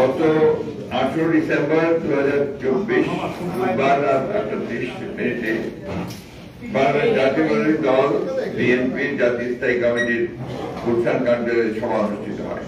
গত 18 ডিসেম্বর 2024 বুধবার রাত 8:30 বাংলাদেশ জাতীয়তাবাদী দল বিএনপির জাতীয় স্থায়ী কমিটির গুলশান কার্যালয়ে সভা অনুষ্ঠিত হয়।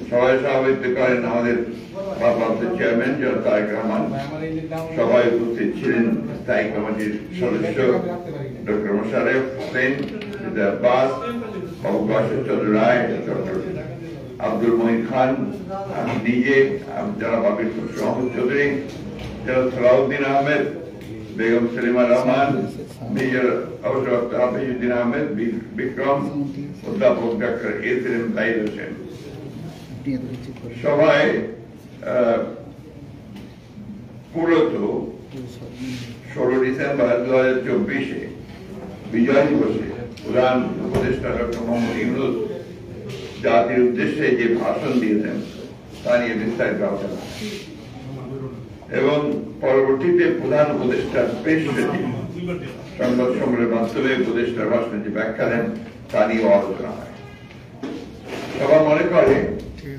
সভায় সভাপতিত্ব করেন আমাদের ভারপ্রাপ্ত চেয়ারম্যান জনাব তারেক রহমান। সভায় উপস্থিত ছিলেন স্থায়ী কমিটির সদস্য ডক্টর মোশাররফ হোসেন, আব্বাস, বাবুবাসু চন্দ্র রায়, ডক্টর আব্দুল মহিন খান, আমি নিজে, জনাব আবির মাহমুদ চৌধুরী, জনাব সালাউদ্দিন আহমেদ, বেগম সেলিমা রহমান, মেজর অবসরপ্রাপ্ত হাফিজউদ্দিন আহমেদ বিক্রম, অধ্যাপক ডক্টর এস.এম. তাহির হোসেন। সভায় মূলত 16 ডিসেম্বর 2024 বিজয় দিবসে প্রধান উপদেষ্টা ডক্টর মোহাম্মদ ইউনূস জাতির উদ্দেশ্যে যে ভাষণ দিয়েছেন তা নিয়ে বিস্তারিত আলোচনা এবং পরবর্তীতে প্রধান উপদেষ্টা পেশ সংবাদ সম্মেলনের মাধ্যমে উপদেষ্টার ভাষণে যে ব্যাখ্যা দেন তা নিয়েও আলোচনা হয়। সভা মনে করে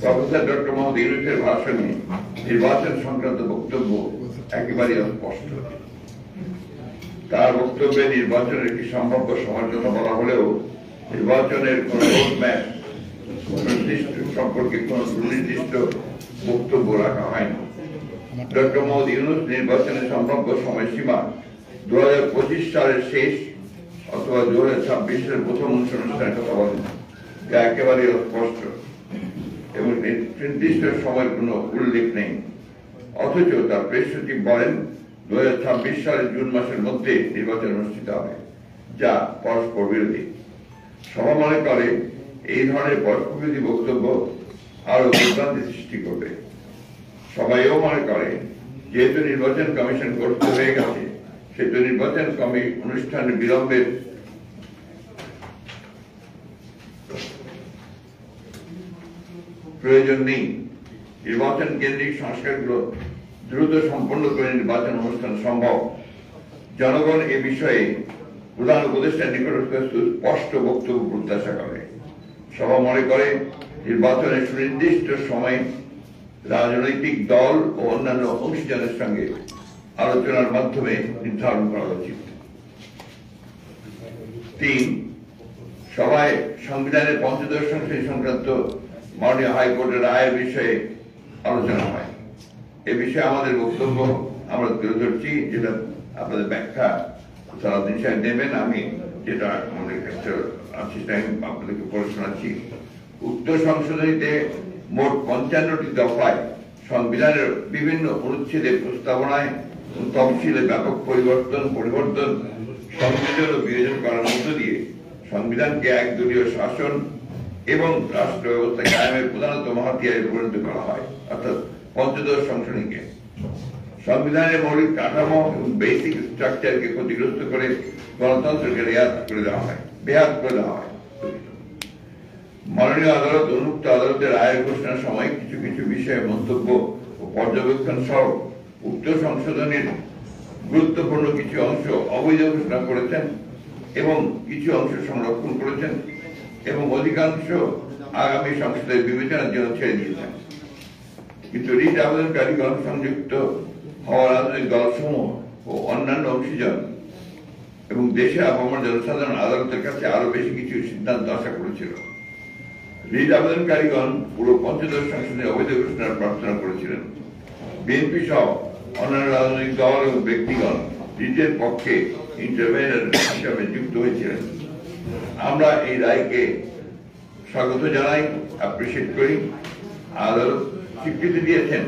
প্রফেসর ডক্টর মোহাম্মদ ইউনূসের ভাষণে নির্বাচন সংক্রান্ত বক্তব্য একেবারে অস্পষ্ট। তার বক্তব্যে নির্বাচনের একটি সম্ভাব্য সময়ের কথা বলা হলেও নির্বাচনের কোন রোডম্যাপ সম্পর্কে কোন সুনির্দিষ্ট বক্তব্য রাখা হয়নি। ডক্টর মোহাম্মদ ইউনূস নির্বাচনের সম্ভাব্য সময়সীমা 2025 সালের শেষ অথবা 2026 সালের প্রথম অনুষ্ঠানের কথা বলেন, যা একেবারে অস্পষ্ট এবং নির্দিষ্ট সময়ের কোনো উল্লেখ নেই। অথচ তার প্রেস সচিব বলেন 2026 সালের জুন মাসের মধ্যে নির্বাচন অনুষ্ঠিত হবে, যা পরস্পর বিরোধী। সভা মনে করে এই ধরনের পরস্পর বিরোধী বক্তব্য আরো বিভ্রান্তি সৃষ্টি করবে। সবাইও মনে করে যেহেতু নির্বাচন কমিশন গঠিত হয়ে গেছে, সেহেতু নির্বাচন অনুষ্ঠানের বিলম্বের প্রয়োজন নেই। নির্বাচন কেন্দ্রিক সংস্কারগুলো দ্রুত সম্পন্ন করে নির্বাচন অনুষ্ঠান সম্ভব। জনগণ এ বিষয়ে প্রধান উপদেষ্টার নিকটস্থ স্পষ্ট বক্তব্য প্রত্যাশা করে। সভা মনে করে নির্বাচনের সুনির্দিষ্ট সময় রাজনৈতিক দল ও অন্যান্য অংশীদারের সঙ্গে আলোচনার মাধ্যমে নির্ধারণ করা উচিত। 3. সভায় সংবিধানের পঞ্চদশ সংশোধনী সংক্রান্ত মাননীয় হাইকোর্টের রায়ের বিষয়ে আলোচনা হয়। এ বিষয়ে আমাদের বক্তব্য আমরা তুলে ধরছি, যেটা আপনাদের ব্যাখ্যা সারাদিন সাহেব দেবেন। আমি যেটা আমাদের কাছে আছে আপনাদেরকে পড়ে শোনাচ্ছি। উক্ত সংশোধনীতে মোট 55টি দফায় সংবিধানের বিভিন্ন অনুচ্ছেদের প্রস্তাবনায় তফসিলে ব্যাপক পরিবর্তন সংযোজন ও বিয়োজন করার মধ্য দিয়ে সংবিধানকে একদলীয় শাসন এবং রাষ্ট্র ব্যবস্থা কায়েমের প্রধানতম হাতিয়ারে পরিণত করা হয়, অর্থাৎ পঞ্চদশ সংশোধনীকে। সংবিধানের মৌলিক কাঠামো এবং বেসিক স্ট্রাকচারকে ক্ষতিগ্রস্ত করে গণতন্ত্রকে বেহাত করে দেওয়া হয়। মাননীয় আদালত উন্মুক্ত আদালতের রায়ের ঘোষণার সময় কিছু কিছু বিষয়ে মন্তব্য ও পর্যবেক্ষণ সহ উক্ত সংশোধনের গুরুত্বপূর্ণ কিছু অংশ অবৈধ ঘোষণা করেছেন এবং কিছু অংশ সংরক্ষণ করেছেন এবং অধিকাংশ আগামী সংসদের বিবেচনার জন্য ছেড়ে দিয়েছেন। কিন্তু রিট আবেদনকারীগণ সংযুক্ত হওয়া রাজনৈতিক দলসমূহ ও অন্যান্য অংশীজন এবং দেশে আপামর জনসাধারণ আদালতের কাছে আরো বেশি কিছু সিদ্ধান্ত আশা করেছিল। রিট আবেদনকারীগণ পুরো পঞ্চদশ সংশোধনী অবৈধ ঘোষণার প্রার্থনা করেছিলেন। বিএনপি সহ অন্যান্য রাজনৈতিক দল এবং ব্যক্তিগণ রিটের পক্ষে ইন্টারভেনার হিসাবে যুক্ত হয়েছিলেন। আমরা এই রায়কে স্বাগত জানাই, অ্যাপ্রিসিয়েট করি। আদালত স্বীকৃতি দিয়েছেন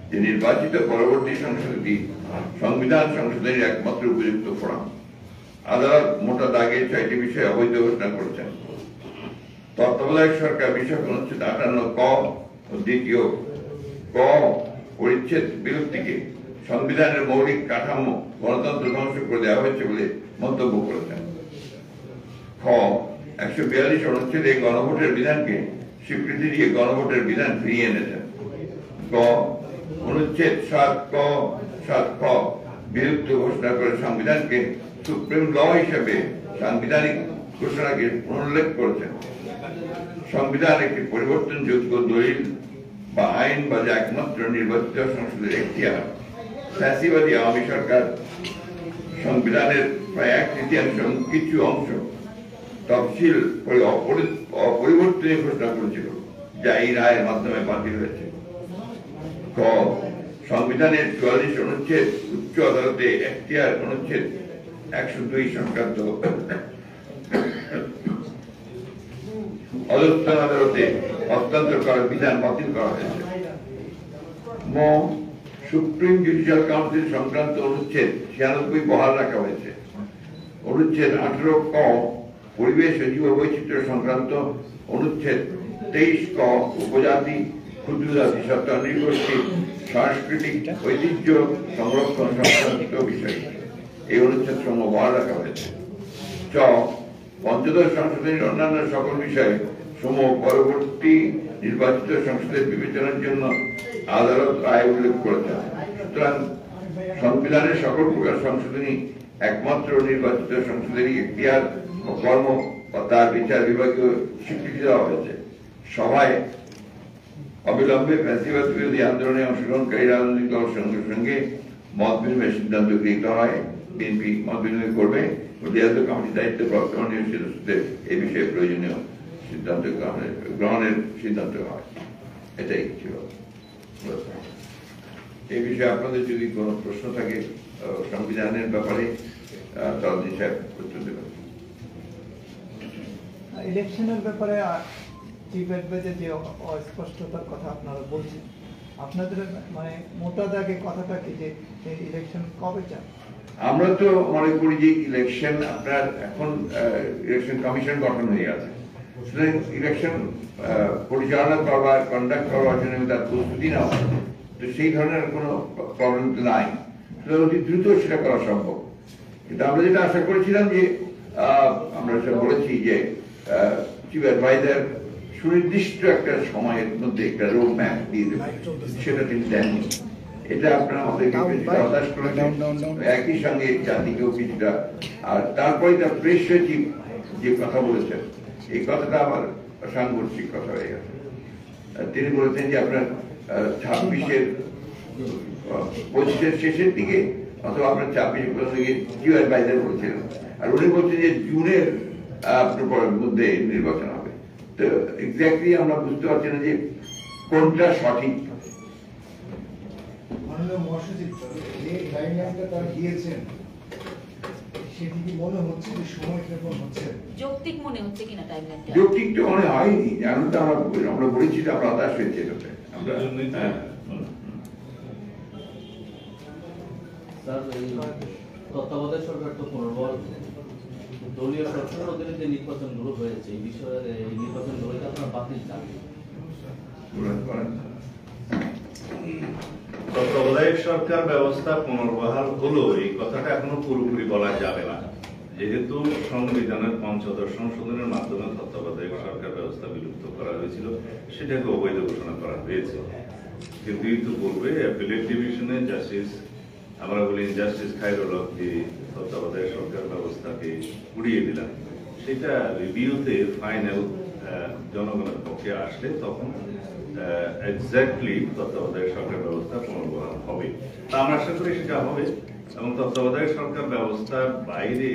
যে নির্বাচিত পরবর্তী সংসদটি সংবিধান সংশোধনের একমাত্র উপযুক্ত ফোরাম। আদালত মোটা দাগে 6টি বিষয়ে অবৈধ ঘোষণা করেছেন। তত্ত্বাবধায়ক সরকার বিষয়ক অনুচ্ছেদ 58 ক ও দ্বিতীয় ক পরিচ্ছেদ বিলুপ্তিকে সংবিধানের মৌলিক কাঠামো গণতন্ত্র ধ্বংস করে দেওয়া হয়েছে বলে মন্তব্য করেছেন। খ 142 অনুচ্ছেদে গণভোটের বিধানকে স্বীকৃতি দিয়ে গণভোটের বিধান ফিরিয়ে এনেছেন। গ অনুচ্ছেদ 7 ক 7 খ বিলুপ্ত ঘোষণা করে সংবিধানকে সুপ্রিম ল হিসেবে সাংবিধানিক ঘোষণাকে পুনরুল্লেখ করেছেন। সংবিধান একটি পরিবর্তনযোগ্য দলিল বা আইন বা যে একমাত্র নির্বাচিত সংসদের এখতিয়ার ফ্যাসিবাদী আওয়ামী সরকার সংবিধানের প্রায় 1/3 কিছু অংশ তফসিল করে অপরিবর্তনীয় ঘোষণা করেছিল, যা এই রায়ের মাধ্যমে বাতিল হয়েছে। ক সংবিধানের 44 অনুচ্ছেদ উচ্চ আদালতে এখতিয়ার অনুচ্ছেদ 102 সংক্রান্ত অধস্তন আদালতে হস্তান্তর করার বিধান বাতিল করা হয়েছে। ম সুপ্রিম জুডিশিয়াল কাউন্সিল সংক্রান্ত অনুচ্ছেদ 96 বহাল রাখা হয়েছে। অনুচ্ছেদ 18 ক পরিবেশ ও জীব বৈচিত্র্য সংক্রান্ত অনুচ্ছেদ 23 ক উপজাতি ক্ষুদ্র জাতি সত্তা নৃগোষ্ঠী সাংস্কৃতিক ঐতিহ্য সংরক্ষণ সংক্রান্ত বিষয় এই অনুচ্ছেদ সমূহ বহাল রাখা হয়েছে। চ পঞ্চদশ সংশোধনীর অন্যান্য সকল বিষয়ে সমূহ পরবর্তী নির্বাচিত সংসদের বিবেচনার জন্য আদালত রায় উল্লেখ করেছেন। সুতরাং সংবিধানের সকল প্রকার সংশোধনী একমাত্র নির্বাচিত সংসদেরই এখতিয়ার ও কর্ম ও তার বিচার বিভাগীয় স্বীকৃতি দেওয়া হয়েছে। সভায় অবিলম্বে ফ্যাসিবাদ বিরোধী আন্দোলনে অংশগ্রহণকারী রাজনৈতিক দল সঙ্গে সঙ্গে মত বিনিময়ের সিদ্ধান্ত গৃহীত হয়। বিএনপি মত বিনিময় করবে ও দেয়াল কমিটির দায়িত্বপ্রাপ্ত সদস্যদের এই বিষয়ে প্রয়োজনীয় সিদ্ধান্ত গ্রহণের সিদ্ধান্ত হয়। এটাই ছিল। এই বিষয়ে আপনাদের যদি কোনো প্রশ্ন থাকে সংবিধানের ব্যাপারে তাহলে উত্তর দেবেন। ইলেকশনের ব্যাপারে চিফ অ্যাডভাইজার যে অস্পষ্টতার কথা আপনারা বলছেন, আপনাদের মানে মোটা দাগে কথাটা কি যে ইলেকশন কবে চান? আমরা তো মনে করি যে ইলেকশন আপনার এখন ইলেকশন কমিশন গঠন হয়ে আছে, সুতরাং ইলেকশন পরিচালনা করবার কন্ডাক্ট করবার জন্য তার প্রস্তুতি নেওয়া, তো সেই ধরনের কোনো প্রবলেম তো নাই, অতি দ্রুত সেটা করা সম্ভব। কিন্তু আমরা যেটা আশা করেছিলাম যে আমরা সেটা বলেছি যে চিফ অ্যাডভাইজার সুনির্দিষ্ট একটা সময়ের মধ্যে একটা রোড ম্যাপ দিয়ে দেবে, সেটা তিনি দেননি। এটা আপনারা আমাদেরকে হতাশ করেছেন, একই সঙ্গে জাতিকেও কিছুটা। আর তারপরে তার প্রেস সচিব যে কথা বলেছেন, এই কথাটা আমার সাংঘর্ষিক কথা হয়ে গেছে। তিনি বলেছেন যে আপনার 25-এর শেষের দিকে অথবা আপনার 26 দিকে চিফ অ্যাডভাইজার বলছিলেন, আর উনি বলছেন যে জুনের আপনার মধ্যে নির্বাচন হবে। তো এক্স্যাক্টলি আমরা বুঝতে পারছি না যে কোনটা সঠিক। যৌক্তিক মনে হচ্ছে কিনা টাইমলাইনটা? যৌক্তিক তো মনে হয়নি, জানুন তো আমরা বলেছি যে আমরা হতাশ হয়েছি এটাতে। তত্ত্বাবধায়ক সরকার তো পুনর্বহাল দলীয় সরকারের অধীনে যে নির্বাচনগুলো হয়েছে এই বিষয়ে এই নির্বাচনগুলোকে আপনারা বাতিল চান? তত্ত্বাবধায়ক সরকার ব্যবস্থা পুনর্বহাল হলো এই কথাটা এখনো পুরোপুরি বলা যাবে না, যেহেতু সংবিধানের ৫ম সংশোধনের মাধ্যমে তত্ত্বাবধায়ক সরকার ব্যবস্থা বিলুপ্ত করা হয়েছিল, সেটাকে অবৈধ ঘোষণা করা হয়েছে। কিন্তু ইতিপূর্বে অ্যাপিলেট ডিভিশনে জাস্টিস আমরা বলি জাস্টিস খায়রুল হক যে তত্ত্বাবধায়ক সরকার ব্যবস্থাকে উড়িয়ে দিলাম, সেটা রিভিউতে ফাইনাল জনগণের পক্ষে আসলে তখন এক্স্যাক্টলি তত্ত্বাবধায়ক সরকার ব্যবস্থা পুনর্বহাল হবে। তা আমরা আশা করি সেটা হবে। এবং তত্ত্বাবধায়ক সরকার ব্যবস্থার বাইরে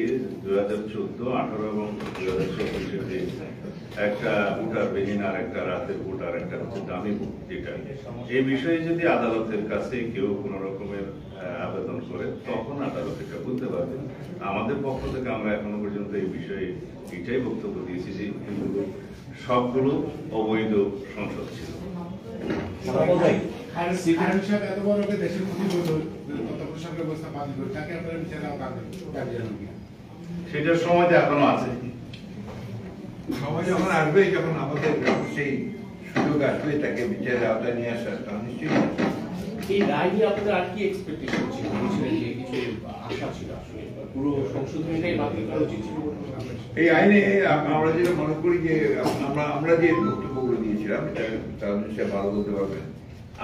2014, 18 এবং 2024 একটা ভোটারবিহীন আর একটা রাতের ভোটার, একটা হচ্ছে দামি ভোট, যেটা এই বিষয়ে যদি আদালতের কাছে কেউ কোন রকমের আবেদন করে তখন আদালত এটা বলতে পারবে। আমাদের পক্ষ থেকে আমরা এখনো পর্যন্ত এই বিষয়ে এটাই বক্তব্য দিয়েছি যে সবগুলো অবৈধ সংসদ ছিল। সেটার সময় তো এখনো আছে, সময় যখন আসবে, যখন আমাদের সেই সুযোগ আসবে তাকে বিচারের আওতায় নিয়ে আসার, তখন নিশ্চয়ই। এই রায় নিয়ে আপনাদের আর কি এক্সপেকটেশন ছিল, কিছু আশা ছিল? আসলে পুরো সংশোধনীটাই বাতিল করা উচিত ছিল। এই আইনে আমরা যেটা মনে করি যে আমরা যে বক্তব্যগুলো দিয়েছিলাম সে ভালো বলতে পারবেন।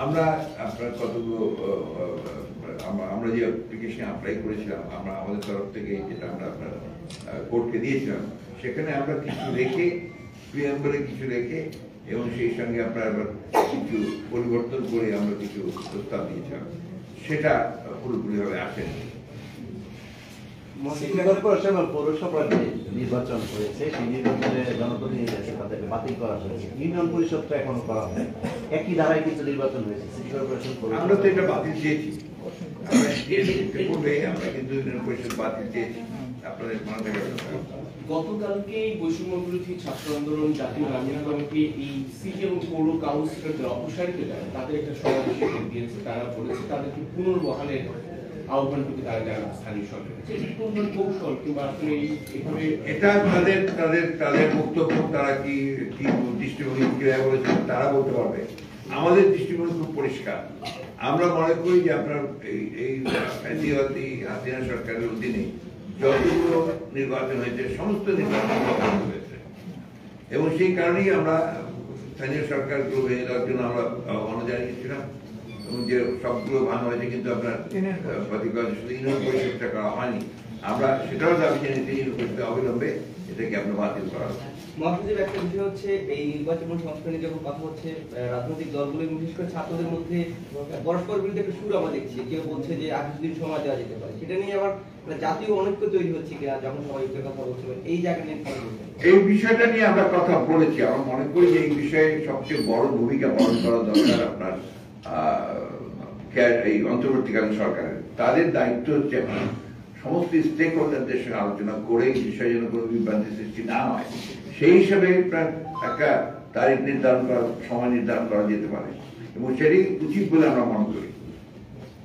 আমরা আপনার কতগুলো আমরা যে অ্যাপ্লিকেশন অ্যাপ্লাই করেছিলাম, আমরা আমাদের তরফ থেকে যেটা আমরা আপনার কোর্টকে দিয়েছিলাম, সেখানে আমরা কিছু রেখে প্রিয়াম্বলে কিছু রেখে এবং সেই সঙ্গে আপনার আবার কিছু পরিবর্তন করে আমরা কিছু প্রস্তাব দিয়েছিলাম, সেটা পুরোপুরিভাবে আসেনি। সিটি কর্পোরেশন ও পৌরসভার যে নির্বাচন হয়েছে সেই নির্বাচনে জনপ্রতিনিধি আছে তাদেরকে বাতিল করা হয়েছে, ইউনিয়ন পরিষদটা এখনো করা হয়, একই ধারায় কিন্তু নির্বাচন হয়েছে সিটি কর্পোরেশন আমরা তো এটা বাতিল চেয়েছি, আমরা পূর্বে আমরা কিন্তু ইউনিয়ন পরিষদ বাতিল চেয়েছি, আপনাদের মনে থাকার কথা। গতকালকে বৈষম্য বিরোধী ছাত্র আন্দোলন জাতীয় গ্রামীণ কমিটি এই সিটি এবং পৌর কাউন্সিলরদের অপসারিত যায় তাদের একটা সমাবেশে দিয়েছে। তারা বলেছে তাদেরকে পুনর্বহালের আহ্বান করতে তারা জানান স্থানীয় সরকার। কোন কৌশল কিংবা আপনি এভাবে এটা তাদের তাদের তাদের বক্তব্য, তারা কি কি দৃষ্টিভঙ্গি ক্রিয়া করেছেন তারা বলতে পারবে। আমাদের দৃষ্টিভঙ্গি খুব পরিষ্কার। আমরা মনে করি যে আপনার এই ফ্যাসিবাদী হাসিনা সরকারের অধীনে যতগুলো নির্বাচন হয়েছে সমস্ত নির্বাচন সফল হয়েছে, এবং সেই কারণেই আমরা স্থানীয় সরকারগুলো ভেঙে দেওয়ার জন্য আমরা আহ্বান জানিয়েছিলাম, এবং যে সবগুলো ভাঙা হয়েছে কিন্তু আপনার শুধু ইউনিয়ন পরিষদটা করা হয়নি। আমরা সেটাও দাবি জানিয়েছি ইউনিয়ন পরিষদে অবিলম্বে এটাকে আপনার বাতিল করা হবে। মহাসচিব, একটা বিষয় হচ্ছে এই নির্বাচন সংস্কারে যখন কথা হচ্ছে রাজনৈতিক দলগুলো এবং বিশেষ করে ছাত্রদের মধ্যে পরস্পর বিরুদ্ধে একটা সুর আমরা দেখছি। কেউ বলছে যে 28 দিন সময় দেওয়া যেতে পারে, সেটা নিয়ে আবার জাতীয় অনৈক্য তৈরি হচ্ছে কিনা যখন সবাই কথা বলছে, এই জায়গা নিয়ে এই বিষয়টা নিয়ে আমরা কথা বলেছি। আমরা মনে করি যে এই বিষয়ে সবচেয়ে বড় ভূমিকা পালন করা দরকার আপনার এই অন্তর্বর্তীকালীন সরকারের। তাদের দায়িত্ব হচ্ছে সমস্ত স্টেক হোল্ডারদের সঙ্গে আলোচনা করে এই বিষয়ে যেন কোনো বিভ্রান্তি সৃষ্টি না হয়, সেই হিসাবে একটা তারিখ নির্ধারণ করা, সময় নির্ধারণ করা যেতে পারে, এবং সেটাই উচিত বলে আমরা মনে করি।